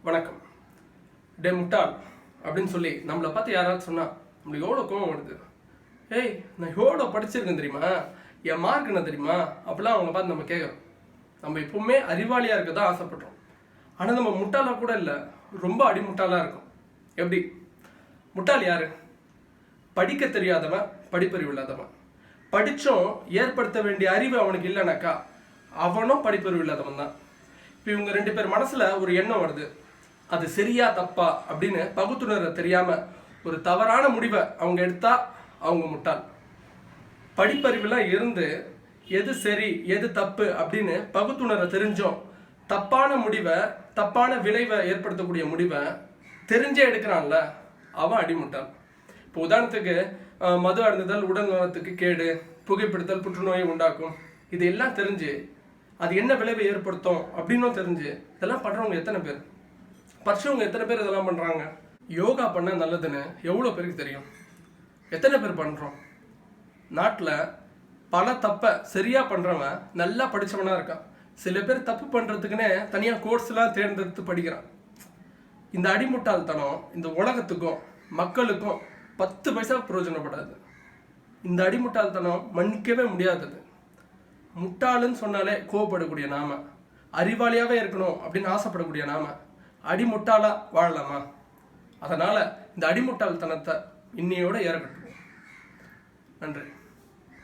வணக்கம். டே முட்டாள் அப்படின்னு சொல்லி நம்மளை பார்த்து யாராவது சொன்னா நம்மளுக்கு எவ்வளோ கோவம் வருது. ஏய், நான் எவ்வளோ படிச்சிருக்கேன் தெரியுமா, என் மார்க் என்ன தெரியுமா, அப்படிலாம் அவங்க பார்த்து நம்ம கேட்குறோம். நம்ம எப்பவுமே அறிவாளியாக இருக்க தான் ஆசைப்படுறோம். ஆனால் நம்ம முட்டாளாக கூட இல்லை, ரொம்ப அடிமுட்டாளாக இருக்கும். எப்படி? முட்டாள் யாரு? படிக்க தெரியாதவன், படிப்பறிவு இல்லாதவன். படித்தோம் ஏற்படுத்த வேண்டிய அறிவு அவனுக்கு இல்லைனாக்கா அவனும் படிப்பறிவு இல்லாதவன் தான். இப்போ இவங்க ரெண்டு பேர் மனசில் ஒரு எண்ணம் வருது, அது சரியா தப்பா அப்படின்னு பகுத்துணர தெரியாம ஒரு தவறான முடிவை அவங்க எடுத்தா அவங்க முட்டாள். படிப்பறிவுலாம் இருந்து எது சரி எது தப்பு அப்படின்னு பகுத்துணர தெரிஞ்சோம் தப்பான முடிவை, தப்பான விளைவை ஏற்படுத்தக்கூடிய முடிவை தெரிஞ்சே எடுக்கிறான்ல, அவன் அடிமுட்டாள். இப்போ உதாரணத்துக்கு மது அருந்துதல் உடல் நலத்துக்கு கேடு, புகைப்பிடித்தல் புற்றுநோயை உண்டாக்கும், இது எல்லாம் தெரிஞ்சு அது என்ன விளைவை ஏற்படுத்தும் அப்படின்னும் தெரிஞ்சு இதெல்லாம் பண்றவங்க எத்தனை பேர்? படிச்சவங்க எத்தனை பேர் இதெல்லாம் பண்றாங்க? யோகா பண்ண நல்லதுன்னு எவ்வளோ பேருக்கு தெரியும்? எத்தனை பேர் பண்றோம்? நாட்டில் பல தப்பை சரியா பண்றவன் நல்லா படிச்சவனா இருக்கான். சில பேர் தப்பு பண்றதுக்குன்னே தனியாக கோர்ஸ்லாம் தேர்ந்தெடுத்து படிக்கிறான். இந்த அடிமுட்டாள்தனம் இந்த உலகத்துக்கும் மக்களுக்கும் 10 பைசா பிரயோஜனப்படாது. இந்த அடிமுட்டாள்தனம் மன்னிக்கவே முடியாதது. முட்டாளுன்னு சொன்னாலே கோவப்படக்கூடிய நாம, அறிவாளியாவே இருக்கணும் அப்படின்னு ஆசைப்படக்கூடிய நாம அடிமுட்டாளா வாழலாமா? அதனால இந்த அடிமுட்டாள்தனத்தை இன்னையோட இறக்கட்டும். நன்றி.